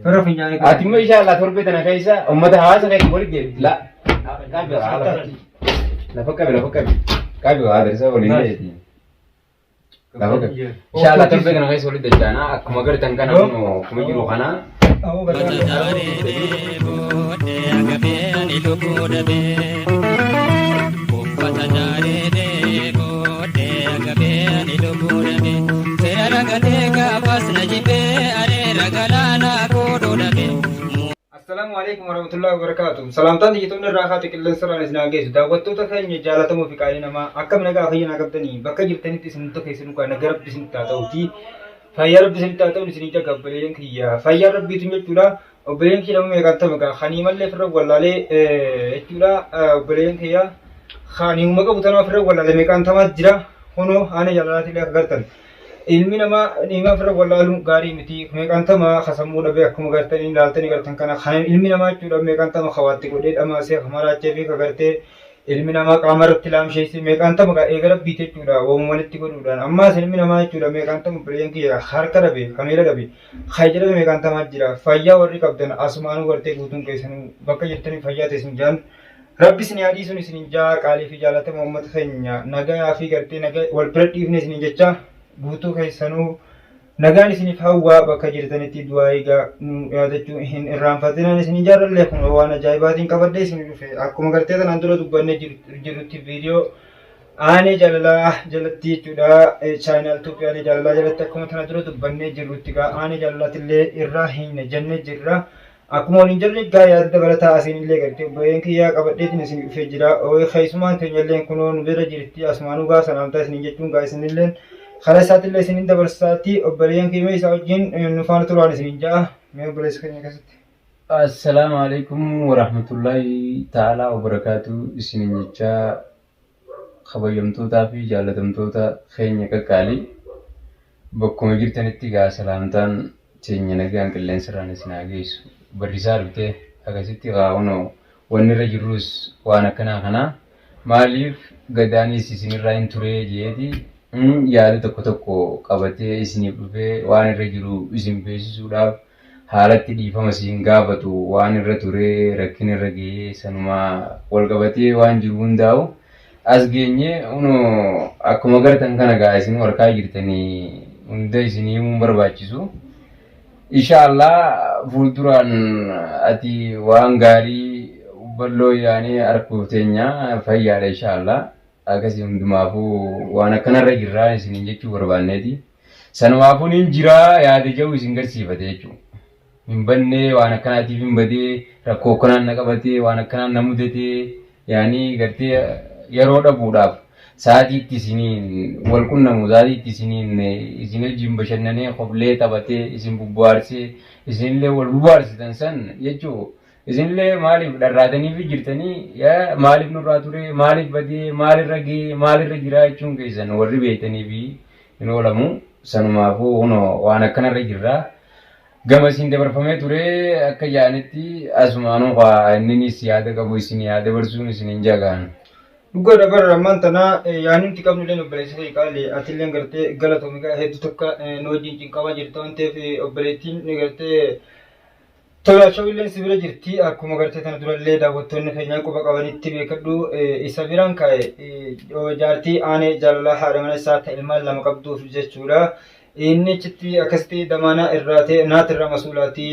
فرف يعني أتم إن شاء الله تربيتنا كيسا أمتها هذا كيف ولد لا كابي هذا لا فكر كابي هذا رسالة ولله لا فكر إن شاء الله تربيتنا كيسا ولد جانا كم أقدر تنكنا منه كم يجرو خنا أو بدل السلام عليكم ورحمة الله وبركاته. سلام تاني جتون الراحة كلن سرنا نسناجيس دعوتو تكاني جالتمو في كائن ما أكمل نجا خينا كبتني بكا جبتني تسنتو كيسنو كنا جرب تسنتا توتي فيارب تسنتا تو نسنيجا قبلين كيا فيارب بيتمي تلا وبلين كيا لما يكانت مكا خاني مالله فرق ولا لي تلا وبلين كيا خاني ومكا بتنا فرق ولا لي مكان ثما جرا هنو أنا جالاتي لي أقدرتن ilmi namaa nimaa fira wallaaluun gaarii miti meeqaantama hasamuu dhabe akkuma gartanii ilaaltanii gartan kana kan ilmi namaa jechuudha meeqaantama hawaatti godhee dhamaasee hamaraachee fi kagartee ilmi namaa qaama irratti laamsheessee meeqaantama eegala biite jechuudha waamumanitti godhuudhaan ammaas ilmi namaa jechuudha meeqaantama bileen kiyya harka dhabe kameela dhabe haajala meeqaantamaa jira fayyaa warri qabdan asumaanuu gartee guutuun keessanuu bakka jirtanii fayyaa teessin jaan rabbi sin yaadii sun isin jaa qaalii fi jaalatama uummata keenya nagaa fi gartee nagaa wal bira dhiifne isin jecha guutuu keessanuu nagaan isiniif hawwaa bakka jirtanitti du'aa eegaa yaadachuu hin irraanfatinaan isin ijaarrallee kun waan ajaa'ibaatiin qabadhee isin dhufe akkuma gartee kanaan dura dubbannee jirrutti viidiyoo aanee jaalalaa jalatti jechuudha chaayinaal Itoophiyaa aanee jaalalaa jalatti akkuma kana dura dubbannee jirrutti gaa aanee jaalalaatillee irraa hin jennee jirra akkuma waliin jirre gaa yaada dabalataa isinillee gartee baay'een kiyyaa qabadheetiin isin dhufee jira keessumaan teenyallee kunoo nu bira jirti asumaanuu gaa sanaamtaa isin jechuun gaa isinillee خلاص هات اللي سنين دبرساتي وبلين كي ما يساوجين نفان تروان سنين جاء ما بلش كني كست السلام عليكم ورحمة الله تعالى وبركاته سنين جاء خبيم توتا في جالتم توتا خيني ككالي بكم جرتني تيجا سلامتان تيجي نجان كلين سراني سناجيس بريسار بته أكاسيتي غاونو ونرجروس وانا كنا ماليف قداني سيسين راين توري جيدي yaada tokko qabatee isiniif dhufee waan irra jiru isin beeksisuudhaaf haalatti dhiifama isin gaafatu waan irra ture rakkina irra ga'ee sanuma wal qabatee waan jiru hundaa'u as geenye akkuma gartan kana gaa isin harkaa jirtanii hunda isinii himuun barbaachisu. Inshaallah fuulduraan ati waan gaarii balloo yaanii arguuf teenya fayyaadha inshaallah. Akkasii hundumaafuu waan akkanarra jirraa isin jechuu barbaanneeti. Sanumaafuu niin jiraa yaada jiru isin garsiifate jechuudha. Hin bannee waan akkanaatiif hin badee rakkoo akkanaan na qabatee waan akkanaan na mudatee yaanii gartee yeroo dhabuudhaaf sa'aatiitti isiniin wal qunnamu sa'aatiitti isiniin isin wajjin bashannanee qoflee taphatee isin bubbu'aarsee isinillee wal bubbu'aarsitan san jechuudha. isinillee maaliif dharraatanii fi jirtanii maaliif nurraa ture maaliif badee maalirra ga'ee maalirra jiraa jechuun keessan warri beektanii fi hin oolamu sanumaafuu waan akkanarra jirraa gama isin dabarfamee ture akka jaanitti asumaanuu inninis yaada qabu isin yaada barsuun isin hin jagaan. Dhugaa dabarra ammaantanaa yaanimti qabnullee obboleessa ta'e qaalee atillee gartee galatoomikaa hedduu tokko nu wajjin cinqabaa jirta waan ta'eef obboleettiin ni gartee tola shawilleen sibira jirti akkuma gartee tana durallee daawwattoonni keenyaa quba qabanitti beekadhu isa biraan kaa'e jaartii aanee jaalalaa haadha mana isaa ta'e ilmaan lama qabduuf jechuudha. Inni achitti akkasitti damaana irraa ta'e naatirraa masuulaatii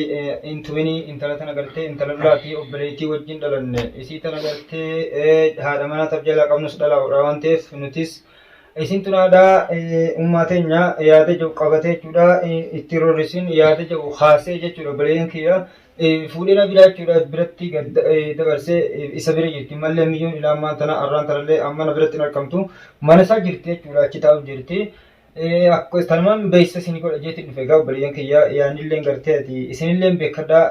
intuwini intala tana gartee intala duraatii obboleettii wajjin dhalanne isii tana gartee haadha manaa ta'e jalaa qabnus dhalaa'udha waan ta'eef nutis isin tunaadhaa ummaa teenya yaada jiru qabatee jechuudha itti roorrisin yaada jiru haasee jechuudha obboleeyyan kiyya fuudhina biraa jechuudha biratti dabarsee isa bira jirti mallee miyyoon ilaamaan tana arraan tanallee amma na biratti hin argamtu mana isaa jirti jechuudha achi taa'uuf jirti akka tanumaan beeksisa isinii godha jeetti dhufe egaa obboleeyyan kiyya yaanillee gartee ati isinillee beekadhaa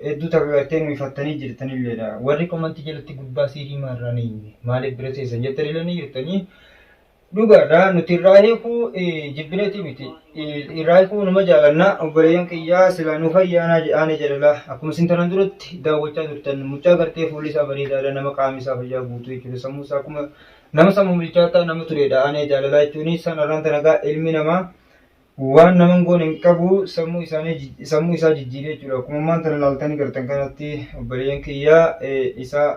hedduu takka gartee nuyifattanii jirtanilleedha warri komantii jalatti gubbaa sii himaa irraa ni maaliif bira teessan jettanillee ni jirtanii dhugaadha nuti irraa hiikuu jibbineeti miti irraa hiikuu nama jaalanna obboleeyyan kiyyaa silaa nu fayyaanaa jedhaanii jedhala akkuma isin tanan duratti daawwachaa turtan mucaa gartee fuulli isaa bareedaadha nama qaamni isaa fayyaa guutuu jechuudha sammuu isaa akkuma nama sammuu bilchaataa nama tureedha aanee jaalalaa jechuun sanarraan tanagaa ilmi namaa waan naman goone hin qabu sammuu isaa jijjiiree jechuudha. Akkuma maanta laaltanii gartan kanatti obboleeyyan kiyyaa isaa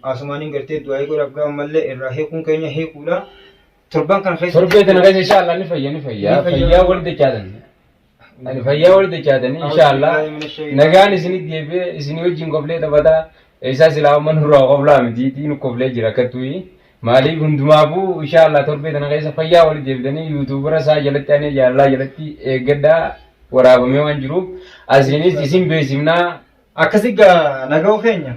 asumaaniin gartee du'aa godhaaf gaafa mallee irraa heekuun keenya heekuudha. Torban kana keessa torbee kana keessa inshaallah ni fayyaa wal dachaatan. Ani fayyaa wal dachaatan inshaallah nagaan isinit deebi'ee isinii wajjin qoflee taphataa isaa silaa man hurraa qoflaa miti nu qoflee jira akkattuyi. Maaliif hundumaafuu inshaallah torbee kana keessa fayyaa wal deebitanii yuutuubara isaa jalatti ani jaalala jalatti eeggaddaa waraabamee waan jiruuf asinis isin beeksifnaa akkasii gaa naga'u keenya.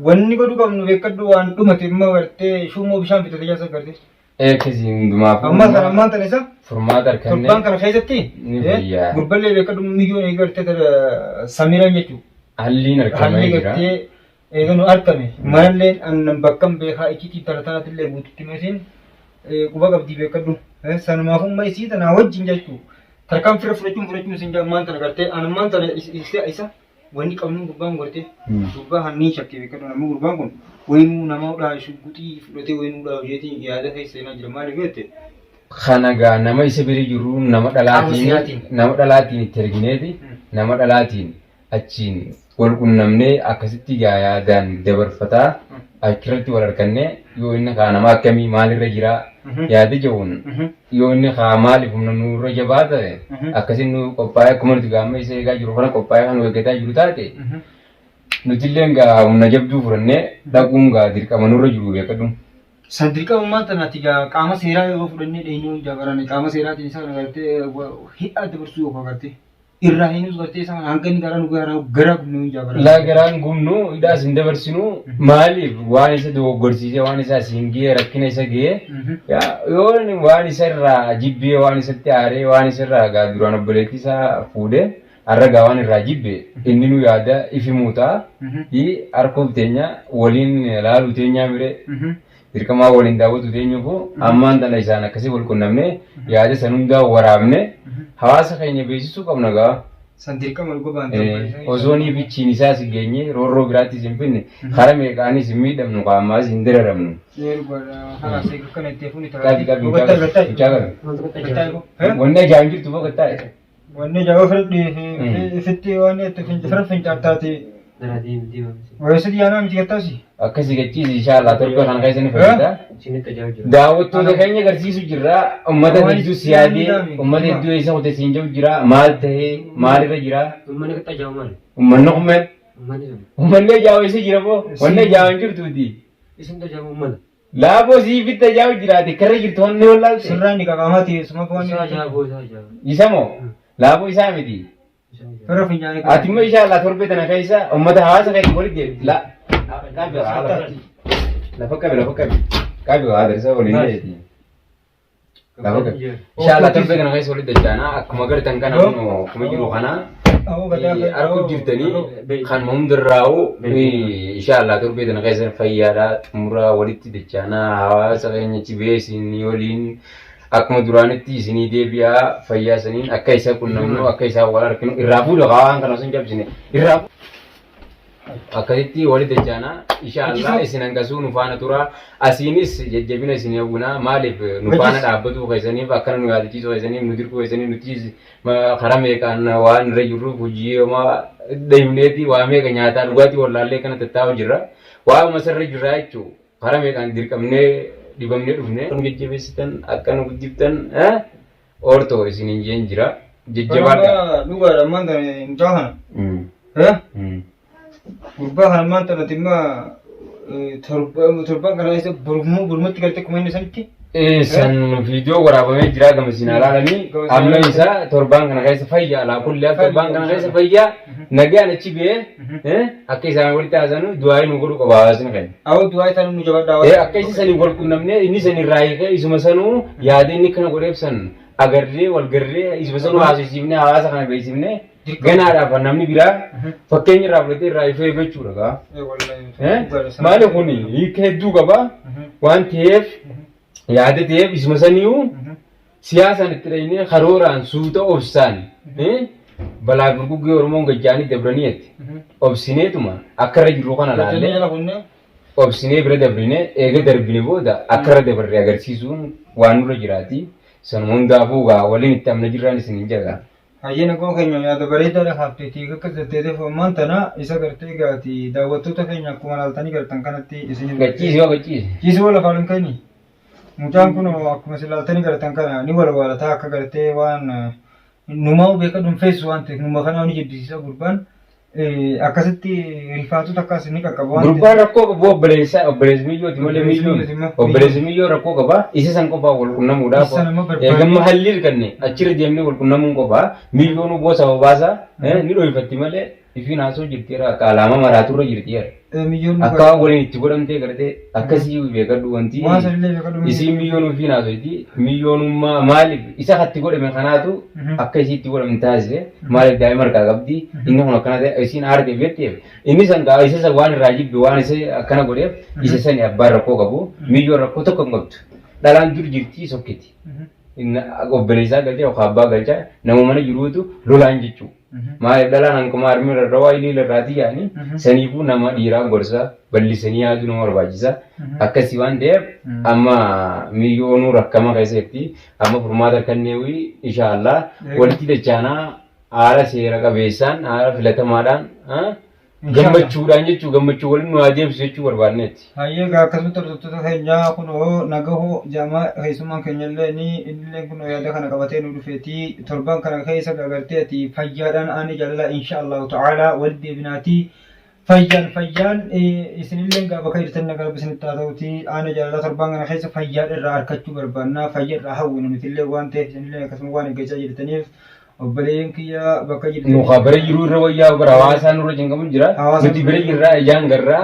Wanni godhuu qabnu beekadhu waan dhumate immoo gartee shummoo bishaan fixate jaasa gartee. Akkasii hundumaafuu. Ammaan tan isa furmaata harkannee. Torban kana keessatti gurballee beekadhu miyyoon eegartee samiiraan jechuudha. Halliin harkamee jira. Eeganu argame malalleen annan bakkan beekaa ikiitii taratanatillee guututti meesiin quba qabdii beekadhu. Sanumaaf umma isii tanaa wajjin jechuu tarkaan fudhachuun isin ammaan tana gartee ammaan tana isa wanni qabnu gurbaan gartee gurbaa hanni shakkee beekadhu namni gurbaan kun wayinuu nama udhaa shugguxii fudhatee wayinuu udhaa hojeetiin yaada keessa seenaa jira maaliif jettee. Kana gaa nama isa bira jiru nama dhalaatiin itti ergineeti nama dhalaatiin achiin wal qunnamnee akkasitti yaadaan dabarfataa achirratti wal harkannee yoo inni kaa nama akkamii maalirra jira yaada jehuun yoo inni kaa maaliif humna nurra jabaa ta'e akkasin nu qophaa'ee akkuma nuti gaamma isa eegaa jiru kana qophaa'ee kan eeggataa jiru taate nutilleen gaa humna jabduu fudhannee dhaquun gaa dirqama nurra jiru beekadhu. San dirqama maanta naati gaa qaama seeraa yoo fudhannee dheenyuu jabaran qaama seeraatiin isa kana gartee hidhaa dabarsuu yoo gartee. Irraa hinus gartee sama hanga inni gara gumnuu jabaran. La garaan gumnuu hidhaas hin dabarsinu maaliif waan isa dogoggorsiisee waan isa asiin ga'ee rakkina isa ga'ee yoo waan isa irraa jibbee waan isatti aaree waan isa irraa gaa duraan obboleettii isaa fuudhee har'a gaa waan irraa jibbee inni nu yaada ifimuu ta'a harkoof teenya waliin laaluu teenyaa miree dirqamaa waliin daawwatu teenyuufu ammaan tana isaan akkasii wal qunnamne yaada san hundaa waraabne hawaasa keenya beeksisuu qabna gaa. San dirqama gobaan Osoonii bichiin isaas geenye roorroo biraattis hin finne kara meeqaanis hin miidhamnu qaamaas hin diraramnu. Wanni ajaa'ib jirtu boqottaa'e. Wanni ajaa'ib ifitti waan itti fincaataati. Wayisa diyaanaa miti gattaasi. Akkasii gachiisi inshaallah torba kana keessa ni fayyada. Daawwattoota keenya agarsiisu jirra. Uummata hedduu siyaadee uummata hedduu isa hojjetiin jiru jira. Maal ta'ee maalirra jira? Uummanni kummeen. Uummanni ajaa'u isa jira moo? Wanni ajaa'u hin jirtuuti. Laafoo sii fitta ajaa'u jiraate karra jirtu wanni wallaalte. Sirraan ni qaqaamaati suma foonni. Isa moo? Laafoo isaa miti. Ati immoo inshaallah torbee tana keessa uummata hawaasa keessa walitti deebi. Lafa qabi. Qabi waa adarsa waliin deeti. Lafa qabi. Inshaallah torbee kana keessa walitti dachaana akkuma gartan kana akkuma jiru kana arguu jirtanii kan hundarraa'u inshaallah torbee tana keessa fayyaadhaa xumuraa walitti dachaana hawaasa keenyachi beeksisni waliin. Akkuma duraanitti isinii deebi'aa fayyaa saniin akka isa qunnamnu akka isaa wal harkinu irraa fuudha waan kana sun jabsine irraa akkasitti walitti dachaana inshaallah isin hangasuu nu faana tura asiinis jajjabina isin hawwinaa maaliif nu faana dhaabbatuu keessaniif akkana nu yaadachiisuu keessaniif nu dirquu keessaniif nuti karaa meeqaan waan irra jirruuf hojii homaa deemneeti waa meeqa nyaataa dhugaatii wallaallee kana tattaa'u jirra waa masarra jirraa jechuu karaa meeqaan dirqamnee dibamne dhufne kan jajjabeessitan akka nu guddiftan ortoo isin hin jira jajjabaadha. Dhugaadha ammaan tana hin taa'an. Gurbaa kana ammaan tana timma torban kana keessa burmatti galtee kuma inni sanitti. San viidiyoo waraabamee jira gama isin alaalanii amma isaa torban kana keessa fayyaa laa kullee torban kana keessa fayyaa nagaan achi ba'ee akka isaan walitti haasanu du'aa nu godhu qaba hawaasni keenya. Awwa du'aa isaan nu jabaadhaa. Akka isa sanii wal qunnamnee inni sanii raayikee isuma sanuu yaada inni kana godheebsan agarree wal garree isuma sanuu haasofsiifnee hawaasa kana beeksifnee ganaadhaaf namni biraa fakkeenya irraa fudhatee irraa ifee eeggachuudha gaa. Maali kuni hiika hedduu qaba waan ta'eef yaada ta'eef isuma sanii'uu siyaasaan itti dhahinee karooraan suuta obsaan balaa gurguggee Oromoon gajjaanii dabraniitti obsineetuma akka irra jirru kana laallee obsinee bira dabrinee eega darbine booda akka irra dabarree agarsiisuun waan nurra jiraati. san hundaafuu gaa waliin itti amna jirraan isin jaga hayyana koo keenya yaada bareedaadha hafteetii akka zatteeteef ammaan tana isa gartee gaati daawwattoota keenya akkuma laaltanii gartan kanatti isin gachiisi ciisi wala faalin kayni mucaan kun akkuma isin laaltanii gartan kana ni wala walataa akka gartee waan numaa beeka dhuunfeessu waan ta'eef numa kanaa ni jibbisiisa gurbaan akkasitti rifaatu takkaas ni qaqqaba waan gurbaan rakkoo qabu obboleessi miyyooti malee miyyoon obboleessi miyyoo rakkoo qaba isa san qofaa wal qunnamuudhaaf eegamma hallii kanne achirra deemnee wal qunnamuun qofaa miyyoon boosa baasa ni dhoofatti malee ifiin haasoo jirteera akka alaama maraaturra jirteera. Akka waliin itti godhamtee gartee akkasii beekadhu wanti isii miyyoon ofiin haasoti miyyoonummaa maaliif isa hatti godhame kanaatu akka isii itti godhamte taasise maaliif daa'ima harkaa qabdi inni kun akkana ta'e isiin aarteef jetteef inni san gaa isa san waan irraa jibbe waan isa akkana godheef isa sani abbaan rakkoo qabu miyyoon rakkoo tokko hin qabdu dhalaan dur jirtii sokkiti obboleessaa galcha yookaan abbaa galcha nama mana jiruutu lolaan jechuudha. Maaliif dhalaan hanquma harmi irra waa illee irraatii yaani saniifuu nama dhiiraa gorsa bal'isanii yaaduu nama barbaachisa akkasii waan ta'eef amma miyyoonuu rakkama keessatti amma furmaata kanneewii inshaallah walitti dachaanaa haala seera qabeessaan haala filatamaadhaan gammachuudhaan jechuu gammachuu waliin nu adeemsu jechuu barbaadneeti. Hayyee gaa akkasuma hordoftoota keenyaa kunoo nagahoo jaamaa keessummaan keenyallee inni kunoo yaada kana qabatee nu dhufeetii torban kana keessa gargartee ati fayyaadhaan ani jaalala insha Allahu ta'ala wal deebinaatii fayyaan isinillee gaa bakka jirtan nagar bisinitti haa ta'uti ani jaalala torban kana keessa fayyaadha irraa harkachuu barbaannaa fayyaa irraa hawwinu nutillee waan ta'eef isinillee akkasuma waan eeggachaa jirtaniif obboleen kiyya bakka jirtu nuqa bira jiru irra wayyaa bara hawaasaan irra jingamu jira nuti bira jirraa ijaan garraa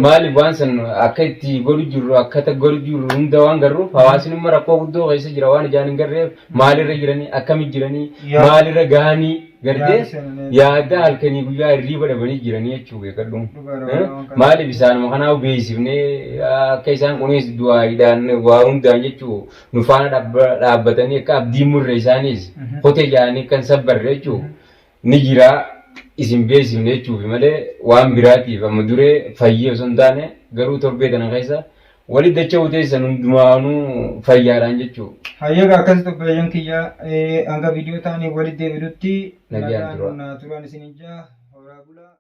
maaliif waan san akka itti godhu jirru akka ta godhu jirru hunda waan garruuf hawaasin imma rakkoo guddoo keessa jira waan ijaan hin garreef maalirra jiranii akkamit jiranii maalirra gahanii gardee yaada halkanii guyyaa hirriiba dhabanii jiranii jechuu beekadhu maaliif isaanuma kanaaf beeksifnee akka isaan kunis du'aayiidhaan waa hundaan jechuu nu faana dhaabbatanii akka abdiin murre isaanis hotee jaanii kan sabbarre jechuu ni jira isin beeksifne jechuufi malee waan biraatiif amma duree fayyee osoo hin taane garuu torbee kana keessa wali dacha uteessan hundumaanuu fayyaadhaan jechuu. Hayyee akkasitti obboleeyyan kiyya hanga viidiyoo ta'anii walitti deebinutti nagaan turaan isin ijaa horaa bulaa.